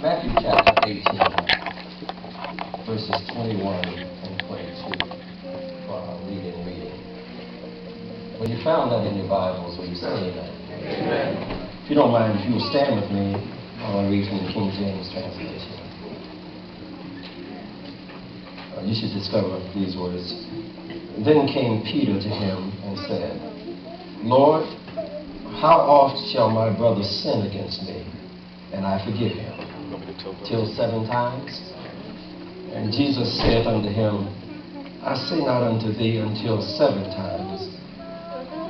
Matthew chapter 18, verses 21 and 22 for our reading. When you found that in your Bibles, will you say amen? Amen. If you don't mind, if you will stand with me, I want to read from the King James translation. You should discover these words. Then came Peter to him and said, Lord, how oft shall my brother sin against me, and I forgive him? Till 7 times? And Jesus saith unto him, I say not unto thee until 7 times,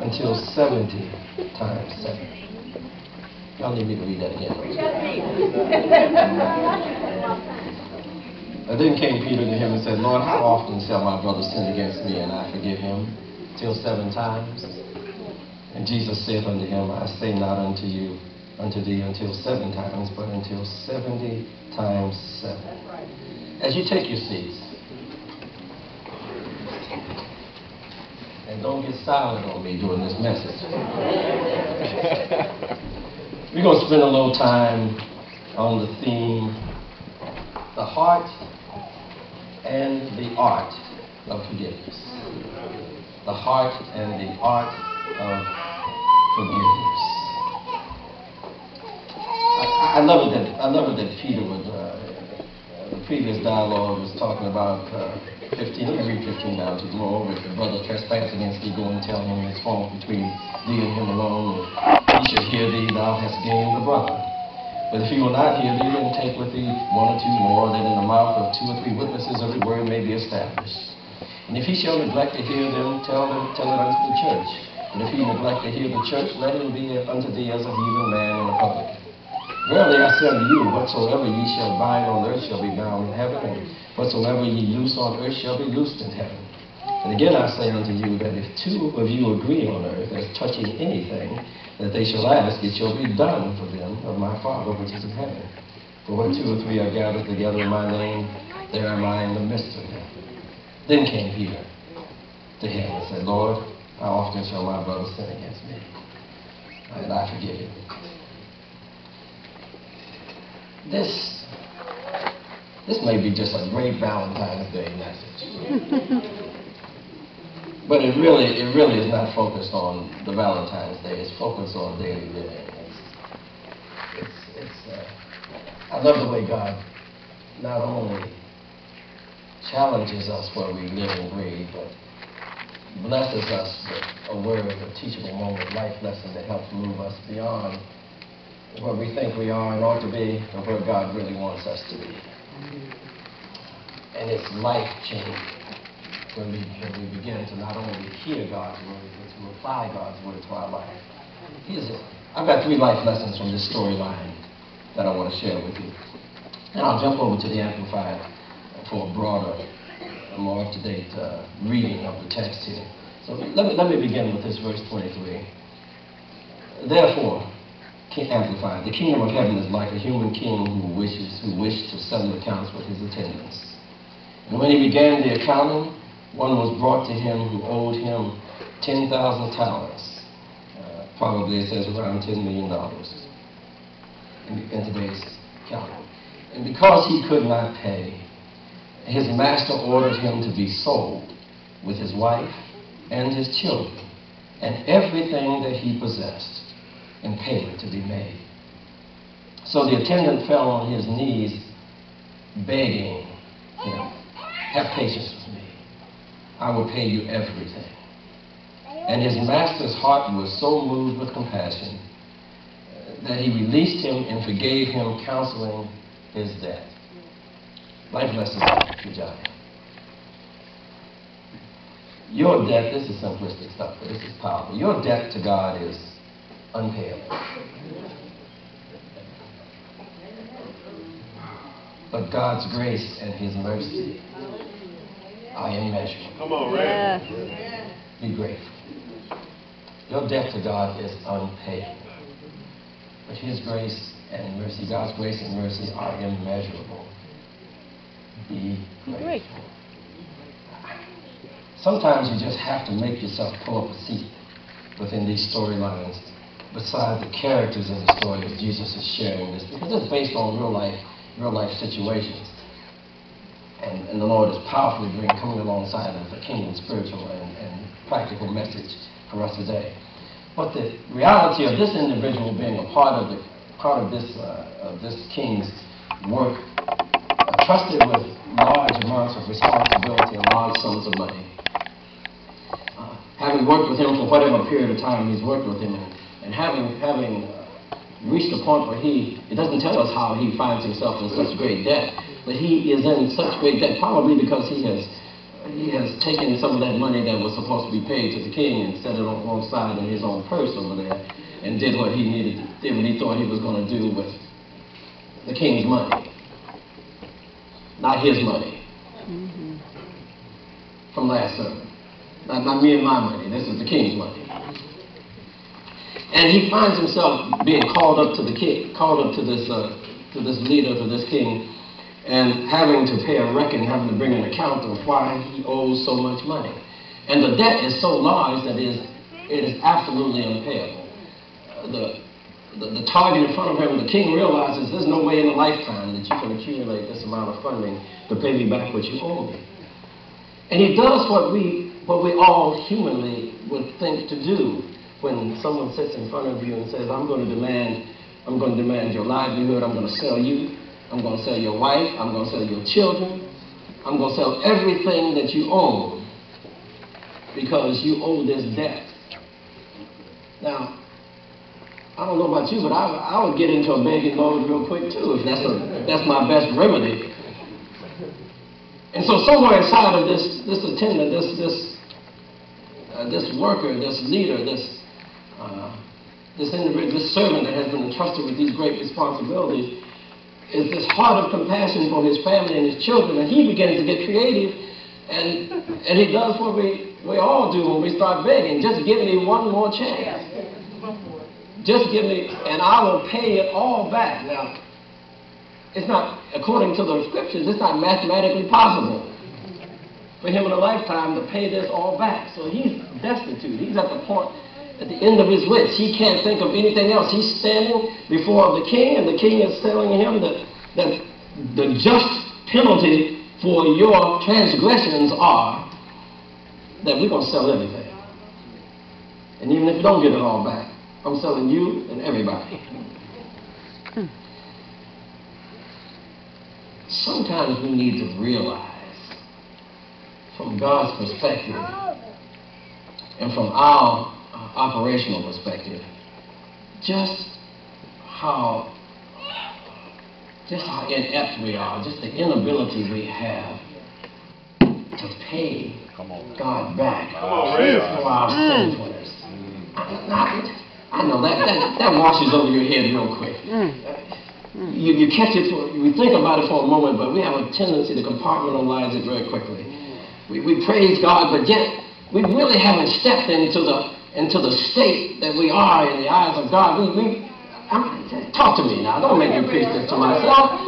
until 70 times 7. Y'all need me to read that again. And then came Peter to him and said, Lord, how often shall my brother sin against me, and I forgive him? Till 7 times? And Jesus saith unto him, I say not unto thee until 7 times, but until 70 times 7. As you take your seats, and don't get silent on me during this message. We're going to spend a little time on the theme, the heart and the art of forgiveness. The heart and the art of forgiveness. I love it that Peter would, the previous dialogue was talking about 15, let me read 15 down to Lord, if the brother trespass against thee, go and tell him his fault between thee and him alone, and he shall hear thee, thou hast gained the brother. But if he will not hear thee, then take with thee 1 or 2 more, that in the mouth of 2 or 3 witnesses every word may be established. And if he shall neglect to hear them, tell it unto the church. And if he neglect to hear the church, let him be unto thee as a heathen man in the public. Verily I say unto you, whatsoever ye shall bind on earth shall be bound in heaven, and whatsoever ye loose on earth shall be loosed in heaven. And again I say unto you, that if 2 of you agree on earth as touching anything that they shall ask, it shall be done for them of my Father which is in heaven. For where 2 or 3 are gathered together in my name, there am I in the midst of them. Then came Peter to him and said, Lord, how often shall my brother sin against me, and I forgive him? This may be just a great Valentine's Day message. But it really is not focused on the Valentine's Day. It's focused on daily living. I love the way God not only challenges us where we live and breathe, but blesses us with a word, a teachable moment, life lesson that helps move us beyond where we think we are and ought to be, and where God really wants us to be. And it's life-changing when we begin to not only hear God's word, but to apply God's word to our life. I've got 3 life lessons from this storyline that I want to share with you. And I'll jump over to the Amplified for a broader, more up-to-date reading of the text here. So let me begin with this verse 23. Therefore, Amplified, the kingdom of heaven is like a human king who wished to settle accounts with his attendants. And when he began the accounting, one was brought to him who owed him 10,000 talents. Probably it says around $10 million in today's counting. And because he could not pay, his master ordered him to be sold with his wife and his children and everything that he possessed, and payment to be made. So the attendant fell on his knees, begging him, have patience with me. I will pay you everything. And his master's heart was so moved with compassion that he released him and forgave him, counseling his debt. Life lesson for John. Your debt, this is simplistic stuff, but this is powerful. Your debt to God is unpayable. But God's grace and his mercy are immeasurable. Come on, Ray. Be grateful. Your debt to God is unpayable. But his grace and mercy, God's grace and mercy are immeasurable. Be grateful. Sometimes you just have to make yourself pull up a seat within these storylines beside the characters in the story that Jesus is sharing this, because it's based on real life real life situations. And the Lord is powerfully coming alongside of a kingdom spiritual and practical message for us today. But the reality of this individual being a part of this king's work, trusted with large amounts of responsibility and large sums of money. Having worked with him for whatever period of time he's worked with him, and having reached a point where it doesn't tell us how he finds himself in such great debt, but he is in such great debt probably because he has taken some of that money that was supposed to be paid to the king and set it on one side in his own purse over there and did what he thought he was going to do with the king's money. Not his money. From last sermon. Not me and my money. This is the king's money. And he finds himself being called up to the king, called up to this leader, to this king, and having to pay a reckoning, having to bring an account of why he owes so much money. And the debt is so large that it is absolutely unpayable. The target in front of him, the king realizes there's no way in a lifetime that you can accumulate this amount of funding to pay me back what you owe me. And he does what we all humanly would think to do when someone sits in front of you and says, I'm going to demand your livelihood, I'm going to sell you, I'm going to sell your wife, I'm going to sell your children, I'm going to sell everything that you own because you owe this debt. Now, I don't know about you, but I would get into a begging mode real quick too, if that's my best remedy. And so somewhere inside of this attendant, this worker, this leader, this individual, this servant that has been entrusted with these great responsibilities, is this heart of compassion for his family and his children, and he begins to get creative, and he does what we all do when we start begging. Just give me one more chance. Just give me, and I will pay it all back. Now, it's not, according to the scriptures, it's not mathematically possible for him in a lifetime to pay this all back. So he's destitute. He's at the point, at the end of his wits. He can't think of anything else. He's standing before the king, and the king is telling him that the just penalty for your transgressions are that we're going to sell everything. And even if you don't get it all back, I'm selling you and everybody. Sometimes we need to realize, from God's perspective and from our operational perspective, just how inept we are, just the inability we have to pay God back for our sinfulness. I know that washes over your head real quick. You catch it, you think about it for a moment, but we have a tendency to compartmentalize it very quickly. We praise God, but yet we really haven't stepped into the state that we are in the eyes of God. Talk to me now. Don't make me preach this to myself.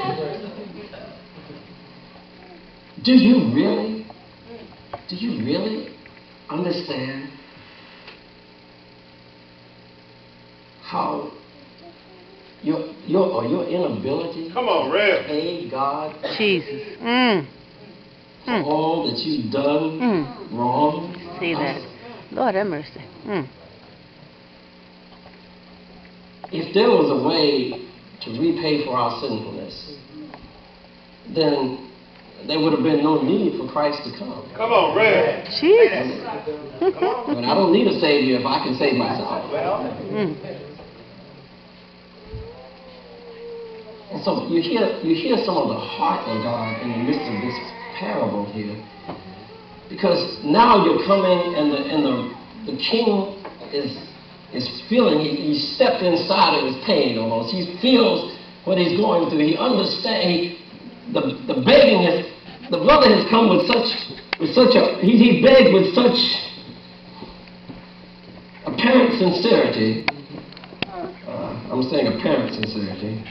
Do you really understand how your inability to pay God Jesus. For all that you've done wrong? See that? Lord have mercy. If there was a way to repay for our sinfulness, then there would have been no need for Christ to come. Come on, Red. Jesus. But I don't need a Savior if I can save myself. And so you hear some of the heart of God in the midst of this parable here, because now you're coming and the king is feeling, he stepped inside of his pain almost. He feels what he's going through. He understands. The begging the brother has come with such a, he begged with such apparent sincerity. I'm saying apparent sincerity.